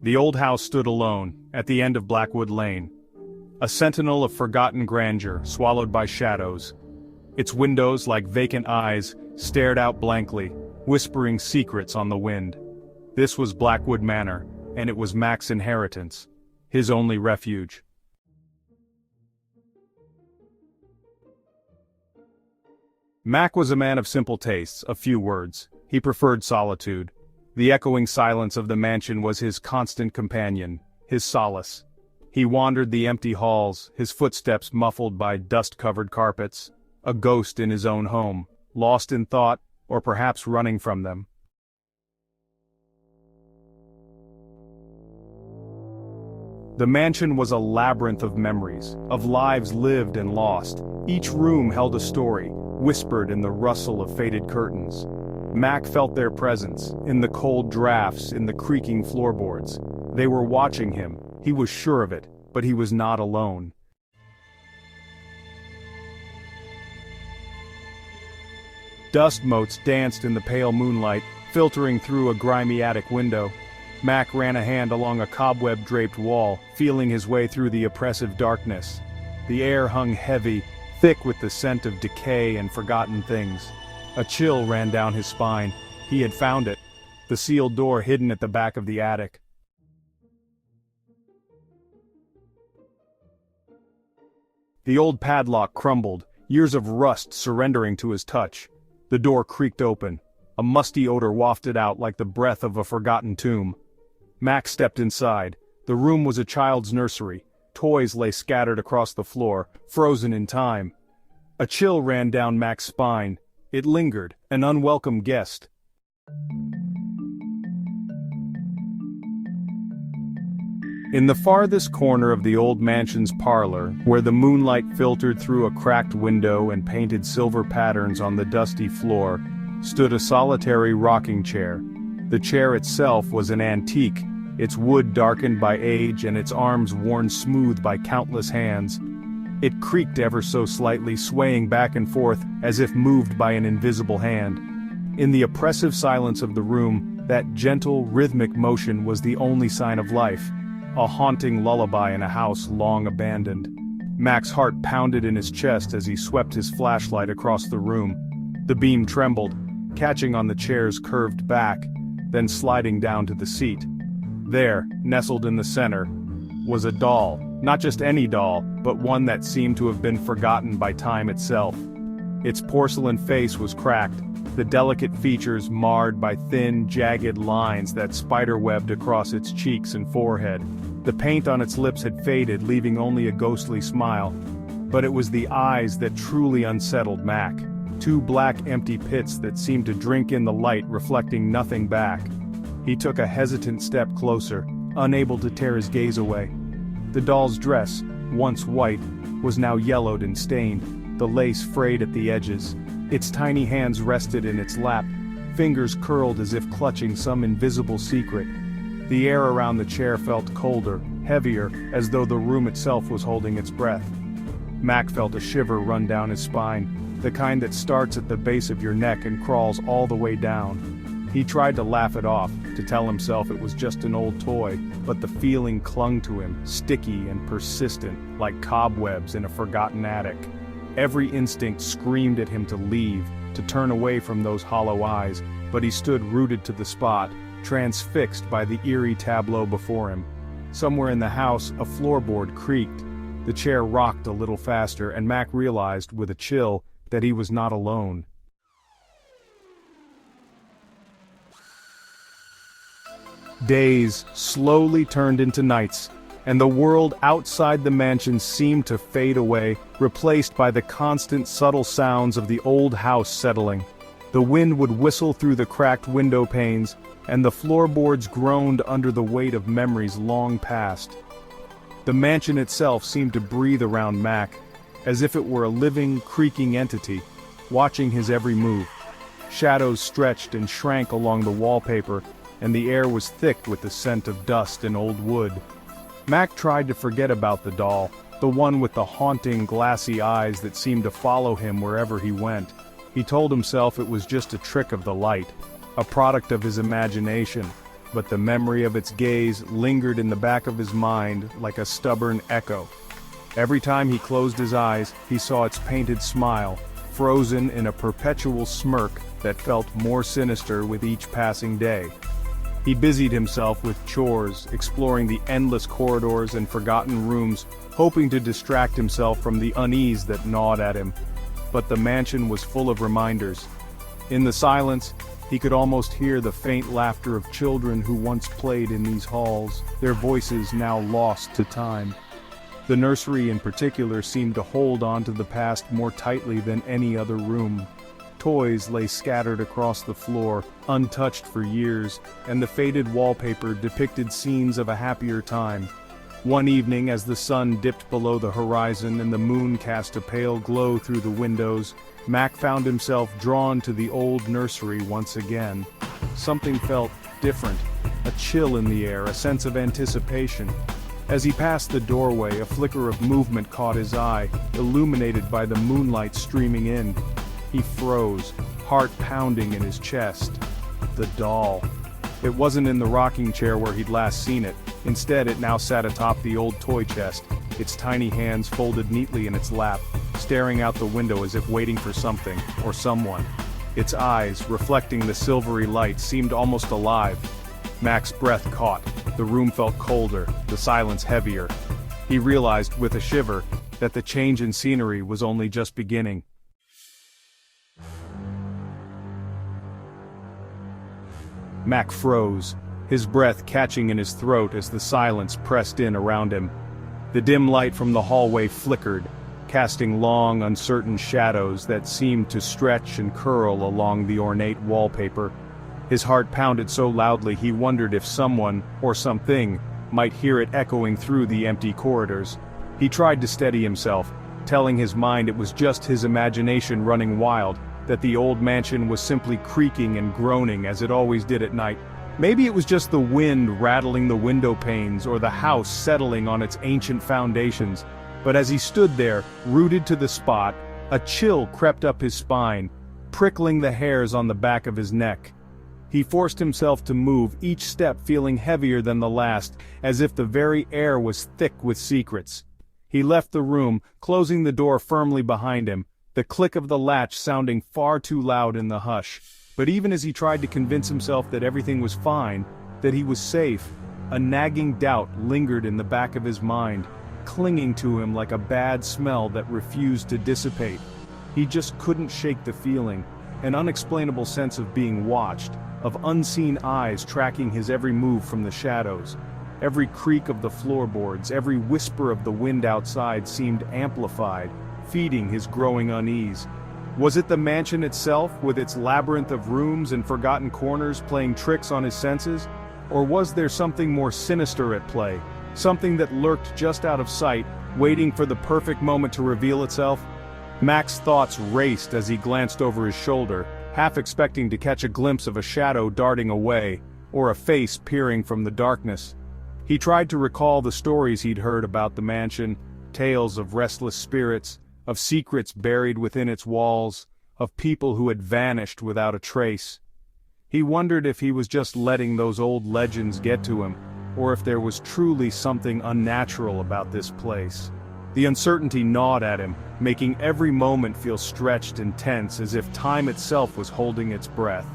The old house stood alone, at the end of Blackwood Lane. A sentinel of forgotten grandeur, swallowed by shadows. Its windows, like vacant eyes, stared out blankly, whispering secrets on the wind. This was Blackwood Manor, and it was Mac's inheritance, his only refuge. Mac was a man of simple tastes, of few words. He preferred solitude. The echoing silence of the mansion was his constant companion, his solace. He wandered the empty halls, his footsteps muffled by dust-covered carpets, a ghost in his own home, lost in thought, or perhaps running from them. The mansion was a labyrinth of memories, of lives lived and lost. Each room held a story, whispered in the rustle of faded curtains. Mac felt their presence, in the cold drafts, in the creaking floorboards. They were watching him, he was sure of it, but he was not alone. Dust motes danced in the pale moonlight, filtering through a grimy attic window. Mac ran a hand along a cobweb-draped wall, feeling his way through the oppressive darkness. The air hung heavy, thick with the scent of decay and forgotten things. A chill ran down his spine. He had found it, the sealed door hidden at the back of the attic. The old padlock crumbled, years of rust surrendering to his touch. The door creaked open. A musty odor wafted out like the breath of a forgotten tomb. Mac stepped inside. The room was a child's nursery. Toys lay scattered across the floor, frozen in time. A chill ran down Mac's spine. It lingered, an unwelcome guest. In the farthest corner of the old mansion's parlor, where the moonlight filtered through a cracked window and painted silver patterns on the dusty floor, stood a solitary rocking chair. The chair itself was an antique, its wood darkened by age and its arms worn smooth by countless hands. It creaked ever so slightly, swaying back and forth as if moved by an invisible hand. In the oppressive silence of the room, that gentle, rhythmic motion was the only sign of life, a haunting lullaby in a house long abandoned. Mac's heart pounded in his chest as he swept his flashlight across the room. The beam trembled, catching on the chair's curved back, then sliding down to the seat. There, nestled in the center, was a doll. Not just any doll, but one that seemed to have been forgotten by time itself. Its porcelain face was cracked, the delicate features marred by thin, jagged lines that spiderwebbed across its cheeks and forehead. The paint on its lips had faded, leaving only a ghostly smile. But it was the eyes that truly unsettled Mac. Two black empty pits that seemed to drink in the light, reflecting nothing back. He took a hesitant step closer, unable to tear his gaze away. The doll's dress, once white, was now yellowed and stained, the lace frayed at the edges. Its tiny hands rested in its lap, fingers curled as if clutching some invisible secret. The air around the chair felt colder, heavier, as though the room itself was holding its breath. Mac felt a shiver run down his spine, the kind that starts at the base of your neck and crawls all the way down. He tried to laugh it off, to tell himself it was just an old toy, but the feeling clung to him, sticky and persistent, like cobwebs in a forgotten attic. Every instinct screamed at him to leave, to turn away from those hollow eyes, but he stood rooted to the spot, transfixed by the eerie tableau before him. Somewhere in the house, a floorboard creaked. The chair rocked a little faster, and Mac realized, with a chill, that he was not alone. Days slowly turned into nights, and the world outside the mansion seemed to fade away, replaced by the constant subtle sounds of the old house settling. The wind would whistle through the cracked window panes, and the floorboards groaned under the weight of memories long past. The mansion itself seemed to breathe around Mac, as if it were a living, creaking entity, watching his every move. Shadows stretched and shrank along the wallpaper, and the air was thick with the scent of dust and old wood. Mac tried to forget about the doll, the one with the haunting, glassy eyes that seemed to follow him wherever he went. He told himself it was just a trick of the light, a product of his imagination. but the memory of its gaze lingered in the back of his mind like a stubborn echo. Every time he closed his eyes, he saw its painted smile, frozen in a perpetual smirk that felt more sinister with each passing day. He busied himself with chores, exploring the endless corridors and forgotten rooms, hoping to distract himself from the unease that gnawed at him. But the mansion was full of reminders. In the silence, he could almost hear the faint laughter of children who once played in these halls, their voices now lost to time. The nursery in particular seemed to hold on to the past more tightly than any other room. Toys lay scattered across the floor, untouched for years, and the faded wallpaper depicted scenes of a happier time. One evening, as the sun dipped below the horizon and the moon cast a pale glow through the windows, Mac found himself drawn to the old nursery once again. Something felt different, a chill in the air, a sense of anticipation. As he passed the doorway, a flicker of movement caught his eye, illuminated by the moonlight streaming in. He froze, heart pounding in his chest. The doll. It wasn't in the rocking chair where he'd last seen it. Instead, it now sat atop the old toy chest, its tiny hands folded neatly in its lap, staring out the window as if waiting for something, or someone. Its eyes, reflecting the silvery light, seemed almost alive. Mac's breath caught. The room felt colder, the silence heavier. He realized, with a shiver, that the change in scenery was only just beginning. Mac froze, his breath catching in his throat as the silence pressed in around him. The dim light from the hallway flickered, casting long, uncertain shadows that seemed to stretch and curl along the ornate wallpaper. His heart pounded so loudly he wondered if someone, or something, might hear it echoing through the empty corridors. He tried to steady himself, telling his mind it was just his imagination running wild, that the old mansion was simply creaking and groaning as it always did at night. Maybe it was just the wind rattling the window panes or the house settling on its ancient foundations. But as he stood there, rooted to the spot, a chill crept up his spine, prickling the hairs on the back of his neck. He forced himself to move, each step feeling heavier than the last, as if the very air was thick with secrets. He left the room, closing the door firmly behind him, the click of the latch sounding far too loud in the hush. But even as he tried to convince himself that everything was fine, that he was safe, a nagging doubt lingered in the back of his mind, clinging to him like a bad smell that refused to dissipate. He just couldn't shake the feeling, an unexplainable sense of being watched, of unseen eyes tracking his every move from the shadows. Every creak of the floorboards, every whisper of the wind outside seemed amplified, feeding his growing unease. Was it the mansion itself, with its labyrinth of rooms and forgotten corners playing tricks on his senses? Or was there something more sinister at play, something that lurked just out of sight, waiting for the perfect moment to reveal itself? Mac's thoughts raced as he glanced over his shoulder, half expecting to catch a glimpse of a shadow darting away, or a face peering from the darkness. He tried to recall the stories he'd heard about the mansion, tales of restless spirits, of secrets buried within its walls, of people who had vanished without a trace. He wondered if he was just letting those old legends get to him, or if there was truly something unnatural about this place. The uncertainty gnawed at him, making every moment feel stretched and tense as if time itself was holding its breath.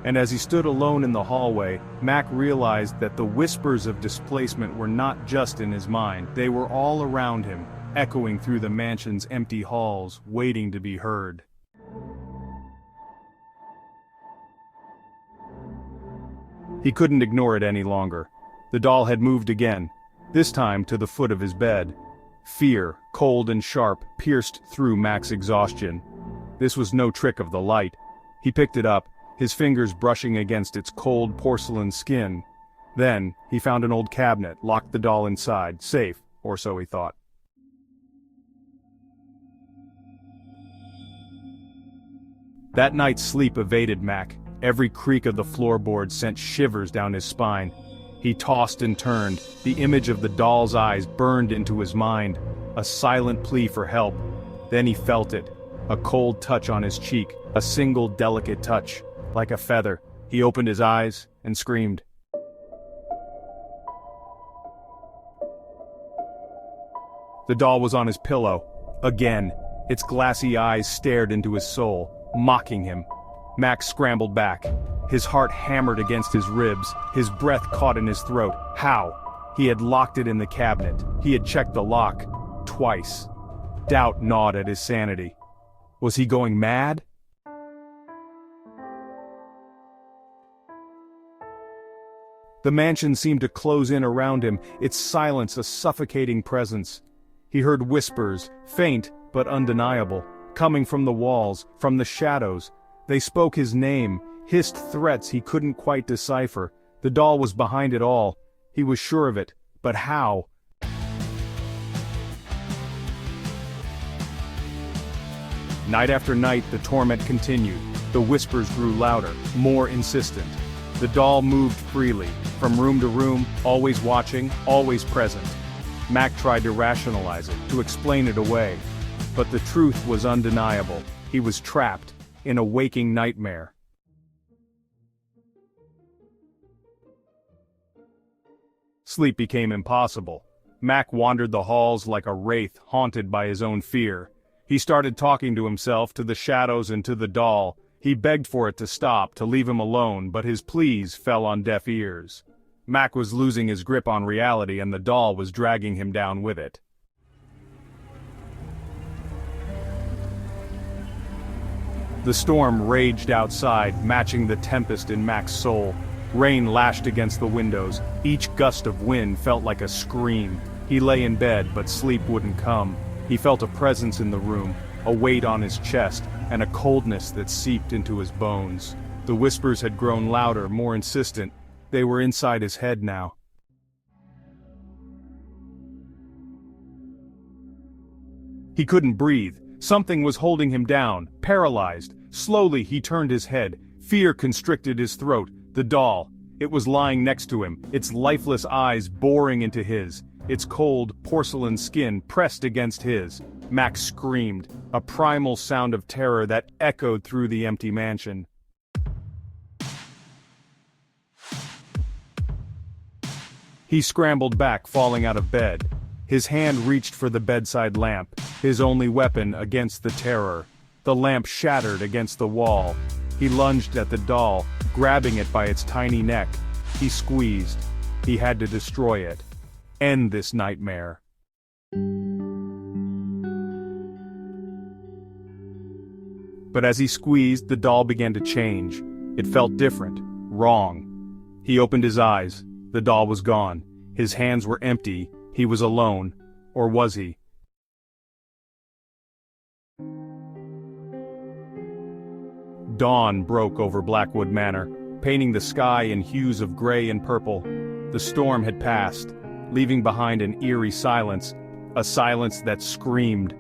And as he stood alone in the hallway, Mac realized that the whispers of displacement were not just in his mind, they were all around him, echoing through the mansion's empty halls, waiting to be heard. He couldn't ignore it any longer. The doll had moved again, this time to the foot of his bed. Fear, cold and sharp, pierced through Mac's exhaustion. This was no trick of the light. He picked it up, his fingers brushing against its cold porcelain skin. Then, he found an old cabinet, locked the doll inside, safe, or so he thought. That night's sleep evaded Mac. Every creak of the floorboards sent shivers down his spine. He tossed and turned, the image of the doll's eyes burned into his mind, a silent plea for help. Then he felt it, a cold touch on his cheek, a single delicate touch, like a feather. He opened his eyes and screamed. The doll was on his pillow. Again, its glassy eyes stared into his soul, mocking him. Mac scrambled back. His heart hammered against his ribs, his breath caught in his throat. How? He had locked it in the cabinet. He had checked the lock. Twice. Doubt gnawed at his sanity. Was he going mad? The mansion seemed to close in around him, its silence a suffocating presence. He heard whispers, faint but undeniable, coming from the walls, from the shadows. They spoke his name, hissed threats he couldn't quite decipher. The doll was behind it all. He was sure of it, but how? Night after night, the torment continued. The whispers grew louder, more insistent. The doll moved freely, from room to room, always watching, always present. Mac tried to rationalize it, to explain it away. But the truth was undeniable. He was trapped in a waking nightmare. Sleep became impossible. Mac wandered the halls like a wraith haunted by his own fear. He started talking to himself, to the shadows and to the doll. He begged for it to stop, to leave him alone, but his pleas fell on deaf ears. Mac was losing his grip on reality and the doll was dragging him down with it. The storm raged outside, matching the tempest in Mac's soul. Rain lashed against the windows. Each gust of wind felt like a scream. He lay in bed, but sleep wouldn't come. He felt a presence in the room, a weight on his chest, and a coldness that seeped into his bones. The whispers had grown louder, more insistent. They were inside his head now. He couldn't breathe. Something was holding him down, paralyzed. Slowly he turned his head. Fear constricted his throat. The doll. It was lying next to him, its lifeless eyes boring into his, its cold, porcelain skin pressed against his. Mac screamed, a primal sound of terror that echoed through the empty mansion. He scrambled back, falling out of bed. His hand reached for the bedside lamp, his only weapon against the terror. The lamp shattered against the wall. He lunged at the doll, grabbing it by its tiny neck. He squeezed. He had to destroy it. End this nightmare. But as he squeezed, the doll began to change. It felt different, wrong. He opened his eyes. The doll was gone. His hands were empty. He was alone. Or was he? Dawn broke over Blackwood Manor, painting the sky in hues of gray and purple. The storm had passed, leaving behind an eerie silence, a silence that screamed.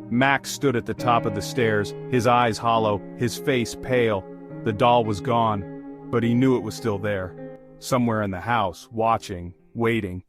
Mac stood at the top of the stairs, his eyes hollow, his face pale. The doll was gone, but he knew it was still there. Somewhere in the house, watching, waiting.